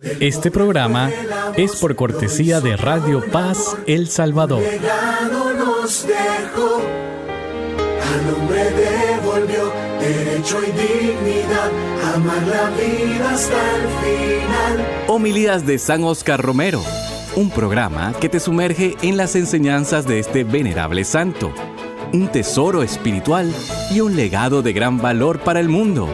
Este programa es por cortesía de Radio Paz El Salvador. Legado nos dejó, al hombre devolvió derecho y dignidad, amar la vida hasta el final. Homilías de San Óscar Romero, un programa que te sumerge en las enseñanzas de este venerable santo, un tesoro espiritual y un legado de gran valor para el mundo.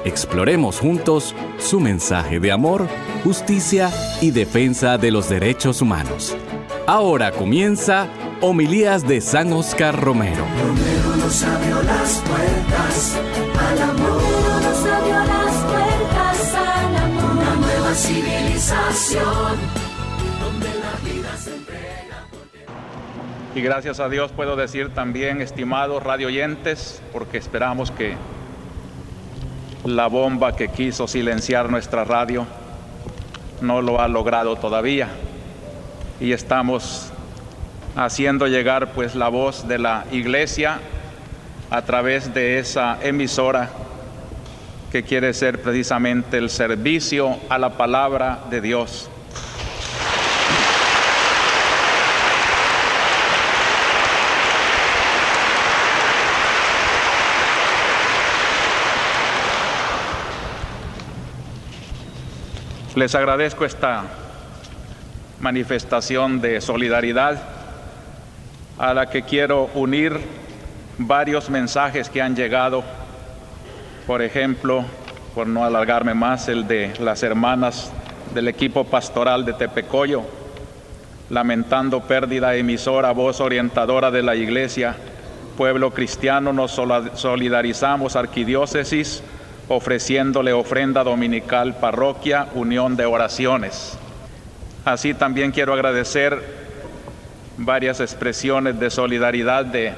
Exploremos juntos su mensaje de amor, justicia y defensa de los derechos humanos. Ahora comienza Homilías de San Óscar Romero. Romero nos abrió las puertas al amor, nos abrió las puertas al amor. Una nueva civilización donde la vida se entrega. Y gracias a Dios puedo decir también, estimados radioyentes, porque esperamos que la bomba que quiso silenciar nuestra radio no lo ha logrado todavía, y estamos haciendo llegar pues la voz de la Iglesia a través de esa emisora que quiere ser precisamente el servicio a la palabra de Dios. Les agradezco esta manifestación de solidaridad a la que quiero unir varios mensajes que han llegado. Por ejemplo, por no alargarme más, el de las hermanas del equipo pastoral de Tepecoyo, lamentando pérdida emisora, voz orientadora de la Iglesia, pueblo cristiano, nos solidarizamos, arquidiócesis, ofreciéndole ofrenda dominical, parroquia, unión de oraciones. Así también quiero agradecer varias expresiones de solidaridad de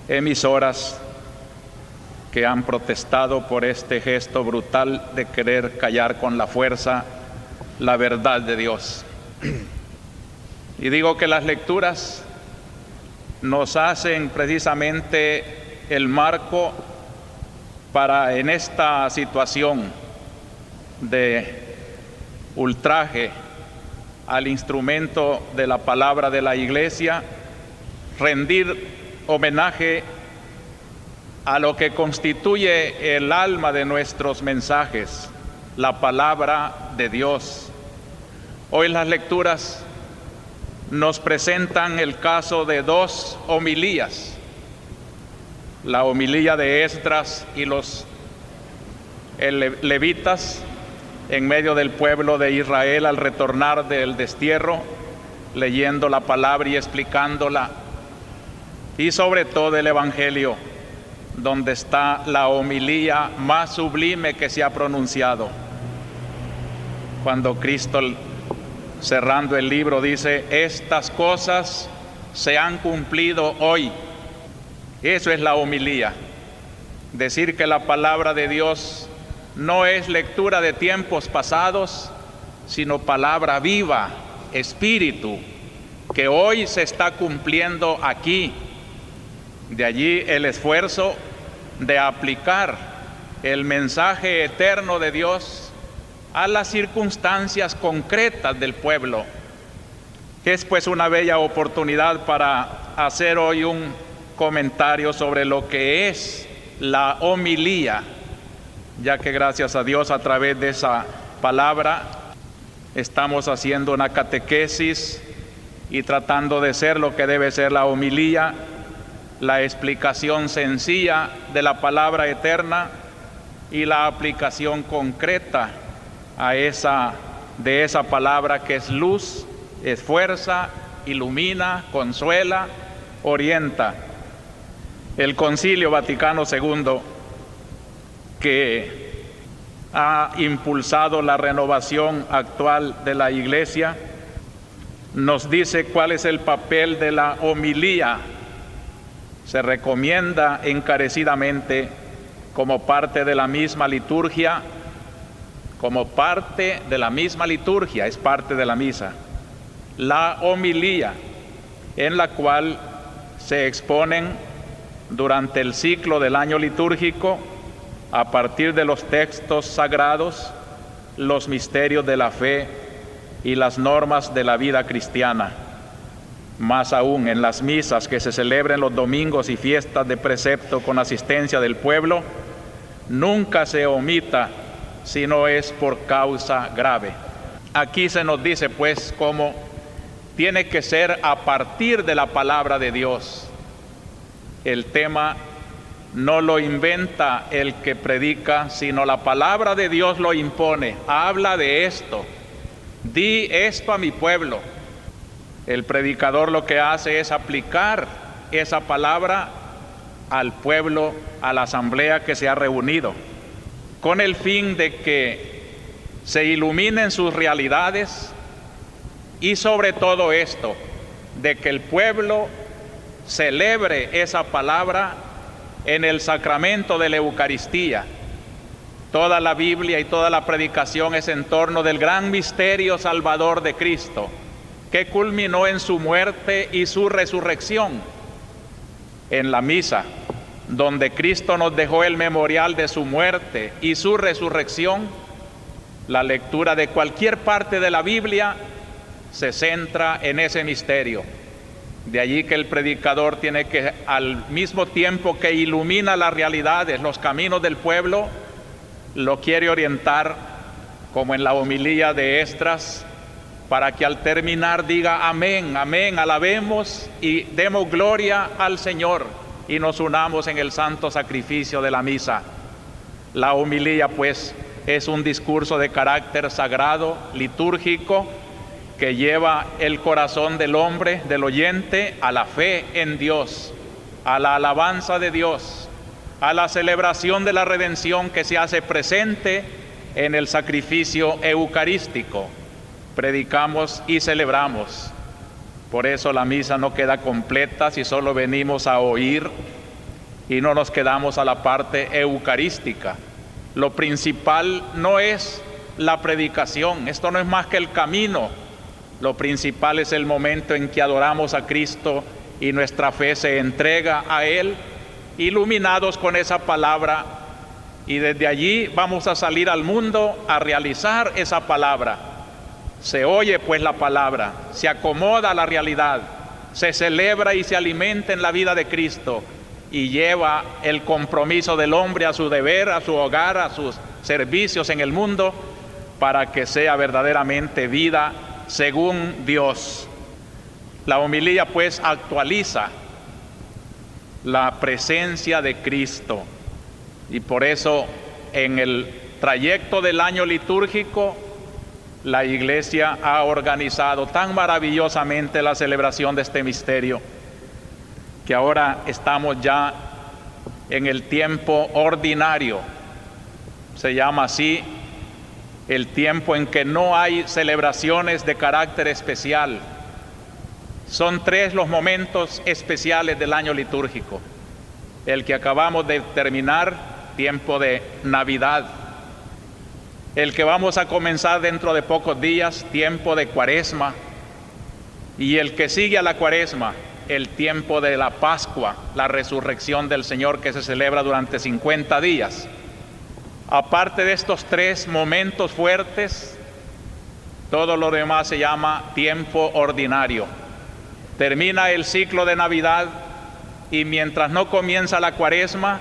emisoras que han protestado por este gesto brutal de querer callar con la fuerza la verdad de Dios. Y digo que las lecturas nos hacen precisamente el marco para, en esta situación de ultraje al instrumento de la palabra de la Iglesia, rendir homenaje a lo que constituye el alma de nuestros mensajes, la palabra de Dios. Hoy las lecturas nos presentan el caso de dos homilías: la homilía de Esdras y los levitas en medio del pueblo de Israel al retornar del destierro, leyendo la palabra y explicándola, y sobre todo el Evangelio, donde está la homilía más sublime que se ha pronunciado, cuando Cristo, cerrando el libro, dice: estas cosas se han cumplido hoy. Eso es la homilía, decir que la palabra de Dios no es lectura de tiempos pasados, sino palabra viva, espíritu, que hoy se está cumpliendo aquí. De allí el esfuerzo de aplicar el mensaje eterno de Dios a las circunstancias concretas del pueblo. Es pues una bella oportunidad para hacer hoy un comentario sobre lo que es la homilía, ya que gracias a Dios a través de esa palabra estamos haciendo una catequesis y tratando de ser lo que debe ser la homilía, la explicación sencilla de la palabra eterna y la aplicación concreta de esa palabra que es luz, es fuerza, ilumina, consuela, orienta. El Concilio Vaticano II, que ha impulsado la renovación actual de la Iglesia, nos dice cuál es el papel de la homilía. Se recomienda encarecidamente como parte de la misma liturgia, es parte de la misa, la homilía, en la cual se exponen durante el ciclo del año litúrgico, a partir de los textos sagrados, los misterios de la fe y las normas de la vida cristiana. Más aún, en las misas que se celebren los domingos y fiestas de precepto con asistencia del pueblo, nunca se omita si no es por causa grave. Aquí se nos dice pues cómo tiene que ser a partir de la palabra de Dios. El tema no lo inventa el que predica, sino la palabra de Dios lo impone. Habla de esto, di esto a mi pueblo. El predicador lo que hace es aplicar esa palabra al pueblo, a la asamblea que se ha reunido, con el fin de que se iluminen sus realidades y sobre todo esto, de que el pueblo celebre esa palabra en el sacramento de la Eucaristía. Toda la Biblia y toda la predicación es en torno del gran misterio salvador de Cristo, que culminó en su muerte y su resurrección. En la misa, donde Cristo nos dejó el memorial de su muerte y su resurrección, la lectura de cualquier parte de la Biblia se centra en ese misterio. De allí que el predicador tiene que, al mismo tiempo que ilumina las realidades, los caminos del pueblo, lo quiere orientar, como en la homilía de Esdras, para que al terminar diga amén, amén, alabemos y demos gloria al Señor y nos unamos en el santo sacrificio de la misa. La homilía pues es un discurso de carácter sagrado, litúrgico, que lleva el corazón del hombre, del oyente, a la fe en Dios, a la alabanza de Dios, a la celebración de la redención que se hace presente en el sacrificio eucarístico. Predicamos y celebramos. Por eso la misa no queda completa si solo venimos a oír y no nos quedamos a la parte eucarística. Lo principal no es la predicación, esto no es más que el camino. Lo principal es el momento en que adoramos a Cristo y nuestra fe se entrega a Él, iluminados con esa palabra, y desde allí vamos a salir al mundo a realizar esa palabra. Se oye pues la palabra, se acomoda a la realidad, se celebra y se alimenta en la vida de Cristo y lleva el compromiso del hombre a su deber, a su hogar, a sus servicios en el mundo, para que sea verdaderamente vida según Dios. La homilía pues actualiza la presencia de Cristo, y por eso en el trayecto del año litúrgico la Iglesia ha organizado tan maravillosamente la celebración de este misterio, que ahora estamos ya en el tiempo ordinario. Se llama así el tiempo en que no hay celebraciones de carácter especial. Son 3 los momentos especiales del año litúrgico. El que acabamos de terminar, tiempo de Navidad. El que vamos a comenzar dentro de pocos días, tiempo de Cuaresma. Y el que sigue a la Cuaresma, el tiempo de la Pascua, la resurrección del Señor, que se celebra durante 50 días. Aparte de estos 3 momentos fuertes, todo lo demás se llama tiempo ordinario. Termina el ciclo de Navidad y mientras no comienza la Cuaresma,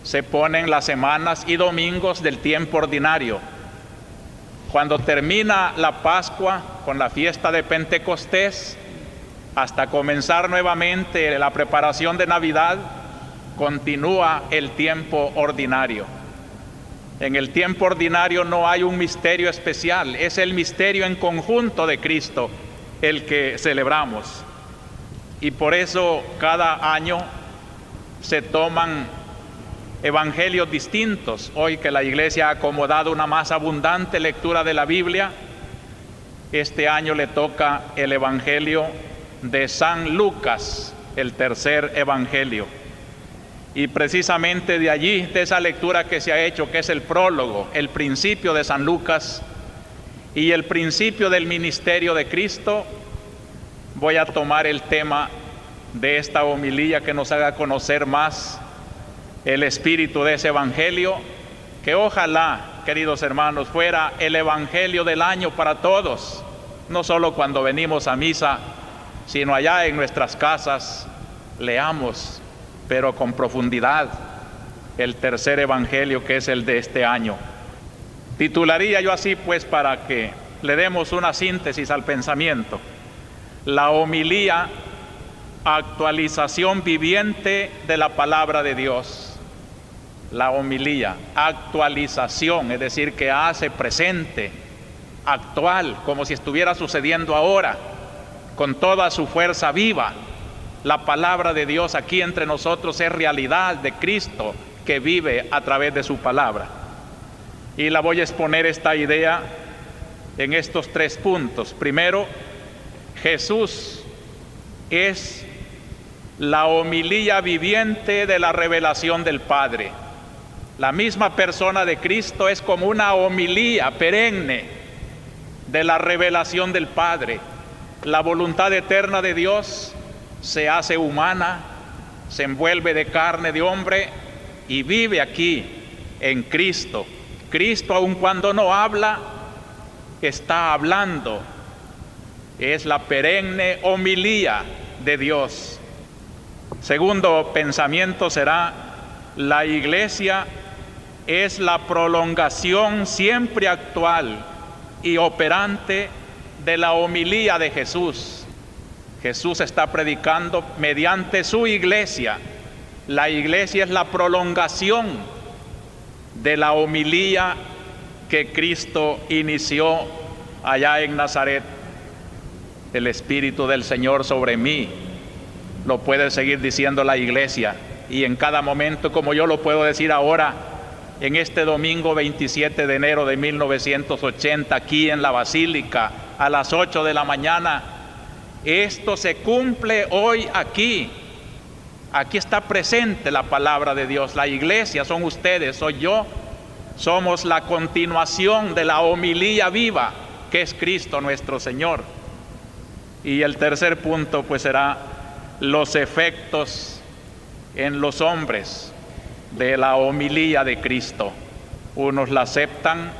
se ponen las semanas y domingos del tiempo ordinario. Cuando termina la Pascua con la fiesta de Pentecostés, hasta comenzar nuevamente la preparación de Navidad, continúa el tiempo ordinario. En el tiempo ordinario no hay un misterio especial, es el misterio en conjunto de Cristo el que celebramos. Y por eso cada año se toman evangelios distintos. Hoy que la Iglesia ha acomodado una más abundante lectura de la Biblia, este año le toca el Evangelio de San Lucas, el tercer Evangelio. Y precisamente de allí, de esa lectura que se ha hecho, que es el prólogo, el principio de San Lucas y el principio del ministerio de Cristo, voy a tomar el tema de esta homilía que nos haga conocer más el espíritu de ese Evangelio, que ojalá queridos hermanos, fuera el Evangelio del año para todos, no solo cuando venimos a misa, sino allá en nuestras casas, leamos, pero con profundidad, el tercer Evangelio, que es el de este año. Titularía yo así, pues, para que le demos una síntesis al pensamiento: la homilía, actualización viviente de la palabra de Dios. La homilía, actualización, es decir, que hace presente, actual, como si estuviera sucediendo ahora, con toda su fuerza viva. La palabra de Dios aquí entre nosotros es realidad de Cristo que vive a través de su palabra. Y la voy a exponer esta idea en estos 3 puntos. Primero, Jesús es la homilía viviente de la revelación del Padre. La misma persona de Cristo es como una homilía perenne de la revelación del Padre. La voluntad eterna de Dios se hace humana, se envuelve de carne de hombre y vive aquí en Cristo. Cristo, aun cuando no habla, está hablando. Es la perenne homilía de Dios. Segundo pensamiento será: la Iglesia es la prolongación siempre actual y operante de la homilía de Jesús. Jesús está predicando mediante su iglesia. La iglesia es la prolongación de la homilía que Cristo inició allá en Nazaret. El Espíritu del Señor sobre mí, lo puede seguir diciendo la iglesia, y en cada momento, como yo lo puedo decir ahora, en este domingo 27 de enero de 1980, aquí en la Basílica, a las 8 de la mañana, esto se cumple hoy aquí. Aquí está presente la palabra de Dios. La iglesia son ustedes, soy yo. Somos la continuación de la homilía viva, que es Cristo nuestro Señor. Y el tercer punto, pues, será los efectos en los hombres de la homilía de Cristo. Unos la aceptan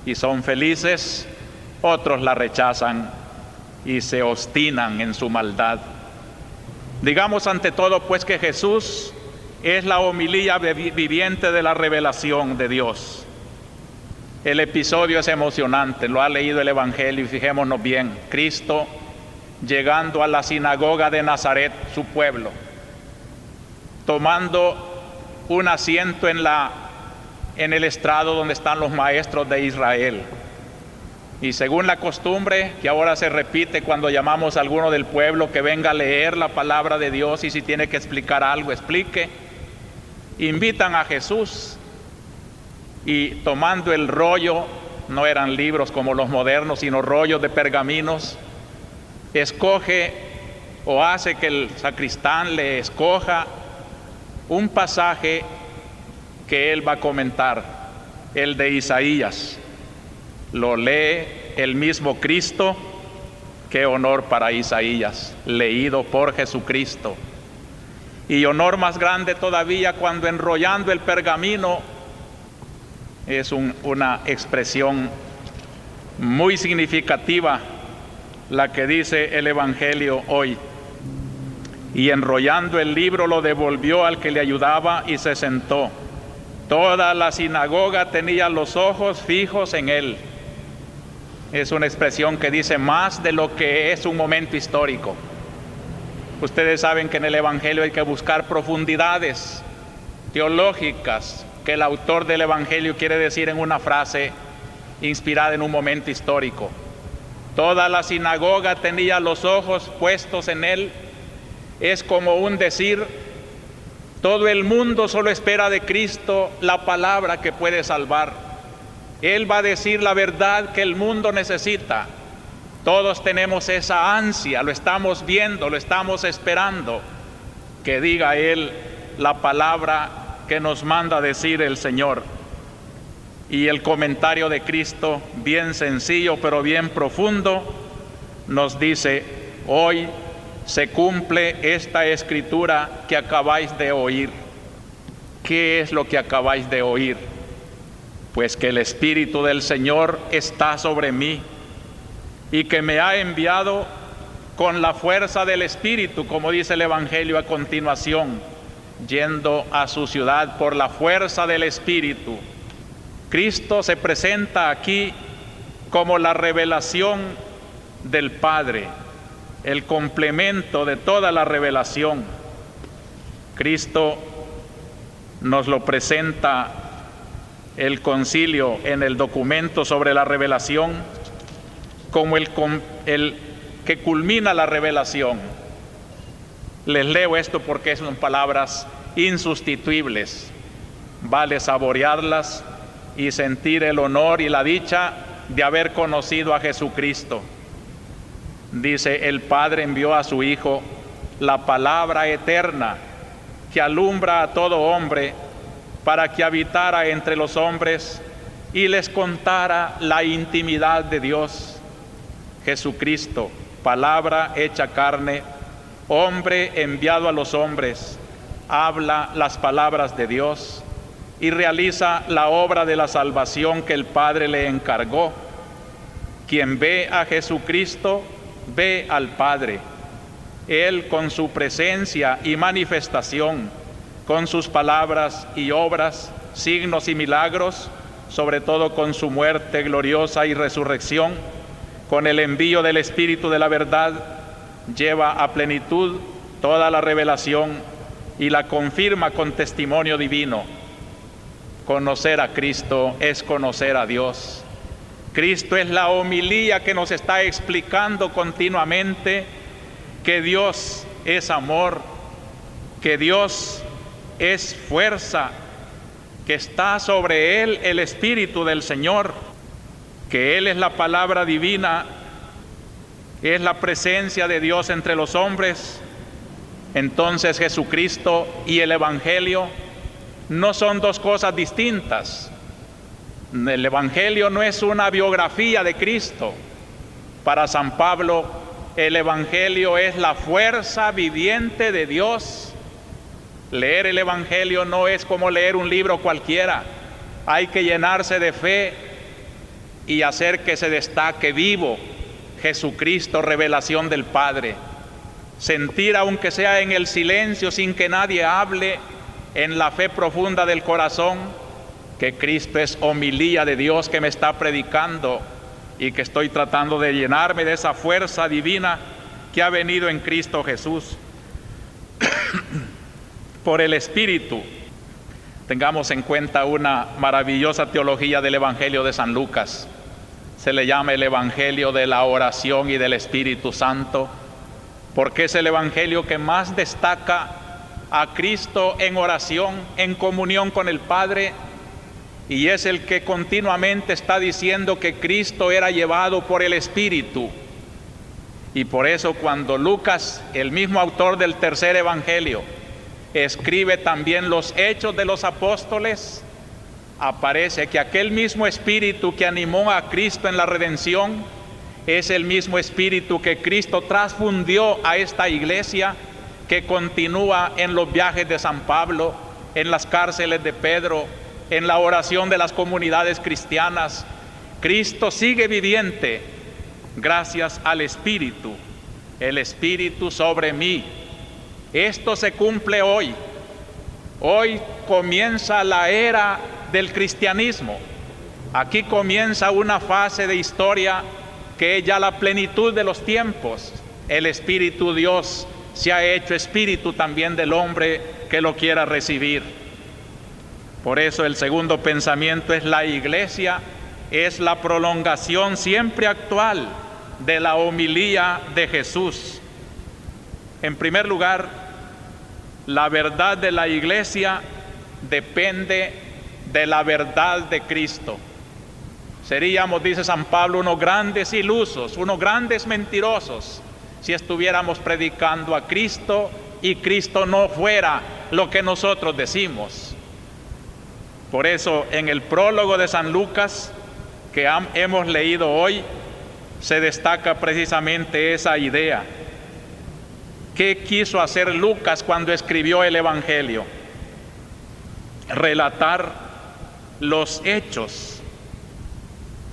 y son felices, otros la rechazan y se obstinan en su maldad. Digamos ante todo, pues, que Jesús es la homilía viviente de la revelación de Dios. El episodio es emocionante, lo ha leído el Evangelio y fijémonos bien. Cristo llegando a la sinagoga de Nazaret, su pueblo, tomando un asiento en el estrado donde están los maestros de Israel. Y según la costumbre, que ahora se repite cuando llamamos a alguno del pueblo que venga a leer la palabra de Dios, y si tiene que explicar algo, explique, invitan a Jesús y tomando el rollo, no eran libros como los modernos, sino rollos de pergaminos, escoge o hace que el sacristán le escoja un pasaje que él va a comentar, el de Isaías. Lo lee el mismo Cristo. Qué honor para Isaías, leído por Jesucristo. Y honor más grande todavía cuando enrollando el pergamino, es una expresión muy significativa la que dice el Evangelio hoy. Y enrollando el libro lo devolvió al que le ayudaba y se sentó. Toda la sinagoga tenía los ojos fijos en él. Es una expresión que dice más de lo que es un momento histórico. Ustedes saben que en el Evangelio hay que buscar profundidades teológicas que el autor del Evangelio quiere decir en una frase inspirada en un momento histórico. Toda la sinagoga tenía los ojos puestos en él. Es como un decir, todo el mundo solo espera de Cristo la palabra que puede salvar. Él va a decir la verdad que el mundo necesita. Todos tenemos esa ansia, lo estamos viendo, lo estamos esperando, que diga Él la palabra que nos manda decir el Señor. Y el comentario de Cristo, bien sencillo pero bien profundo, nos dice: hoy se cumple esta escritura que acabáis de oír. ¿Qué es lo que acabáis de oír? pues que el Espíritu del Señor está sobre mí y que me ha enviado con la fuerza del Espíritu, como dice el Evangelio a continuación, yendo a su ciudad por la fuerza del Espíritu. Cristo se presenta aquí como la revelación del Padre, el complemento de toda la revelación. Cristo nos lo presenta el concilio en el documento sobre la revelación como el que culmina la revelación. Les leo esto porque son palabras insustituibles. Vale saborearlas y sentir el honor y la dicha de haber conocido a Jesucristo. Dice: el Padre envió a su Hijo, la palabra eterna que alumbra a todo hombre, para que habitara entre los hombres y les contara la intimidad de Dios. Jesucristo, palabra hecha carne, hombre enviado a los hombres, habla las palabras de Dios y realiza la obra de la salvación que el Padre le encargó. Quien ve a Jesucristo, ve al Padre. Él, con su presencia y manifestación, con sus palabras y obras, signos y milagros, sobre todo con su muerte gloriosa y resurrección, con el envío del Espíritu de la verdad, lleva a plenitud toda la revelación y la confirma con testimonio divino. Conocer a Cristo es conocer a Dios. Cristo es la homilía que nos está explicando continuamente que Dios es amor, que Dios es fuerza, que está sobre Él el Espíritu del Señor, que Él es la palabra divina, es la presencia de Dios entre los hombres. Entonces Jesucristo y el Evangelio no son dos cosas distintas. El Evangelio no es una biografía de Cristo. Para San Pablo, el Evangelio es la fuerza viviente de Dios. Leer el Evangelio no es como leer un libro cualquiera. Hay que llenarse de fe y hacer que se destaque vivo Jesucristo, revelación del Padre. Sentir, aunque sea en el silencio, sin que nadie hable, en la fe profunda del corazón, que Cristo es homilía de Dios que me está predicando y que estoy tratando de llenarme de esa fuerza divina que ha venido en Cristo Jesús. Por el Espíritu. Tengamos en cuenta una maravillosa teología del Evangelio de San Lucas. Se le llama el Evangelio de la oración y del Espíritu Santo, porque es el Evangelio que más destaca a Cristo en oración, en comunión con el Padre, y es el que continuamente está diciendo que Cristo era llevado por el Espíritu. Y por eso cuando Lucas, el mismo autor del tercer Evangelio, escribe también los Hechos de los Apóstoles, aparece que aquel mismo Espíritu que animó a Cristo en la redención es el mismo Espíritu que Cristo transfundió a esta iglesia, que continúa en los viajes de San Pablo, en las cárceles de Pedro, en la oración de las comunidades cristianas. Cristo sigue viviente gracias al Espíritu, el Espíritu sobre mí. Esto se cumple hoy. Hoy comienza la era del cristianismo. Aquí comienza una fase de historia que es ya la plenitud de los tiempos. El Espíritu Dios se ha hecho Espíritu también del hombre que lo quiera recibir. Por eso el segundo pensamiento es: la Iglesia es la prolongación siempre actual de la homilía de Jesús. En primer lugar, la verdad de la Iglesia depende de la verdad de Cristo. Seríamos, dice San Pablo, unos grandes ilusos, unos grandes mentirosos, si estuviéramos predicando a Cristo y Cristo no fuera lo que nosotros decimos. Por eso, en el prólogo de San Lucas, que hemos leído hoy, se destaca precisamente esa idea. ¿Qué quiso hacer Lucas cuando escribió el Evangelio? Relatar los hechos,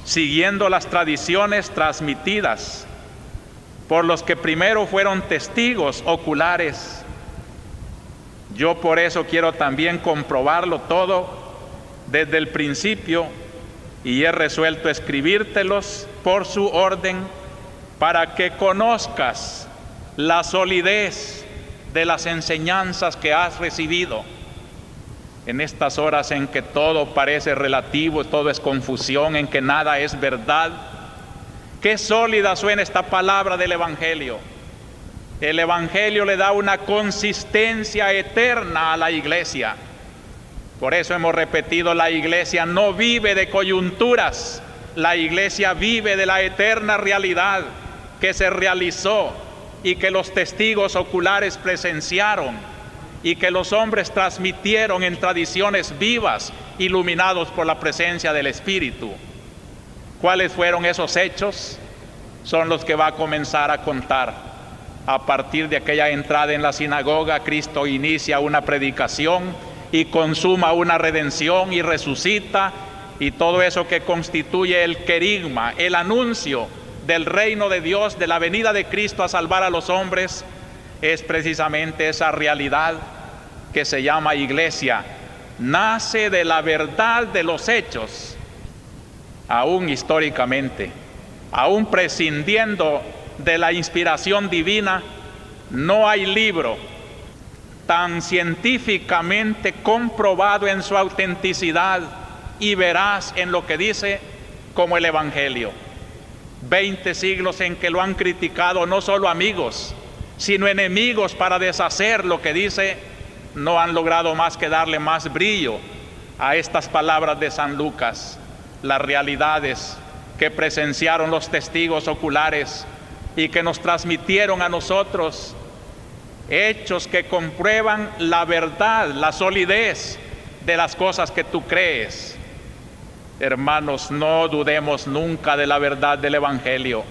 siguiendo las tradiciones transmitidas por los que primero fueron testigos oculares. Yo por eso quiero también comprobarlo todo desde el principio y he resuelto escribírtelos por su orden para que conozcas la solidez de las enseñanzas que has recibido. En estas horas en que todo parece relativo, todo es confusión, en que nada es verdad, qué sólida suena esta palabra del Evangelio. El Evangelio le da una consistencia eterna a la iglesia. Por eso hemos repetido, la iglesia no vive de coyunturas, la iglesia vive de la eterna realidad que se realizó y que los testigos oculares presenciaron y que los hombres transmitieron en tradiciones vivas, iluminados por la presencia del Espíritu. ¿Cuáles fueron esos hechos? Son los que va a comenzar a contar. A partir de aquella entrada en la sinagoga, Cristo inicia una predicación y consuma una redención y resucita, y todo eso que constituye el querigma, el anuncio del reino de Dios, de la venida de Cristo a salvar a los hombres, es precisamente esa realidad que se llama iglesia. Nace de la verdad de los hechos, aún históricamente, aún prescindiendo de la inspiración divina. No hay libro tan científicamente comprobado en su autenticidad y veraz en lo que dice como el Evangelio. 20 siglos en que lo han criticado no solo amigos, sino enemigos para deshacer lo que dice, no han logrado más que darle más brillo a estas palabras de San Lucas, las realidades que presenciaron los testigos oculares y que nos transmitieron a nosotros, hechos que comprueban la verdad, la solidez de las cosas que tú crees. Hermanos, no dudemos nunca de la verdad del Evangelio.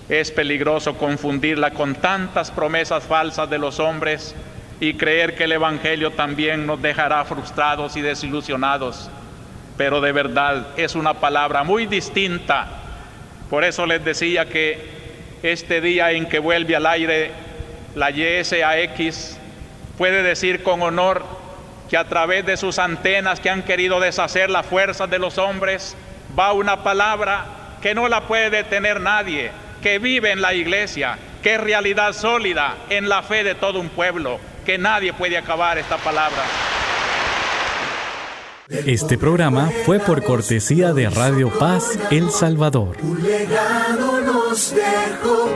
Es peligroso confundirla con tantas promesas falsas de los hombres y creer que el Evangelio también nos dejará frustrados y desilusionados. Pero de verdad es una palabra muy distinta. Por eso les decía que este día en que vuelve al aire la YSAX, puede decir con honor que a través de sus antenas que han querido deshacer las fuerzas de los hombres, va una palabra que no la puede detener nadie, que vive en la iglesia, que es realidad sólida en la fe de todo un pueblo, que nadie puede acabar esta palabra. Este programa fue por cortesía de Radio Paz El Salvador. Un legado nos dejó,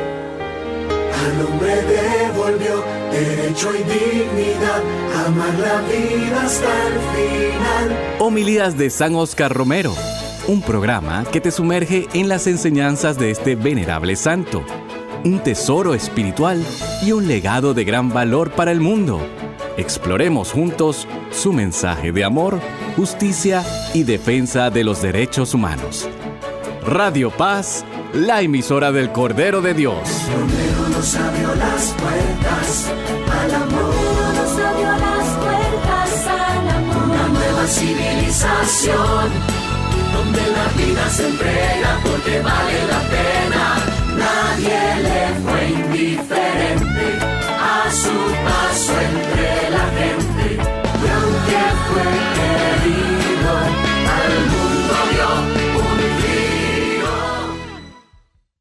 al hombre devolvió derecho y dignidad, amar la vida hasta el final. Homilías de San Óscar Romero, un programa que te sumerge en las enseñanzas de este venerable santo, un tesoro espiritual y un legado de gran valor para el mundo. Exploremos juntos su mensaje de amor, justicia y defensa de los derechos humanos. Radio Paz, la emisora del Cordero de Dios. Romero nos abrió las puertas al amor. Nos abrió las puertas al amor. Una nueva civilización donde la vida se entrega porque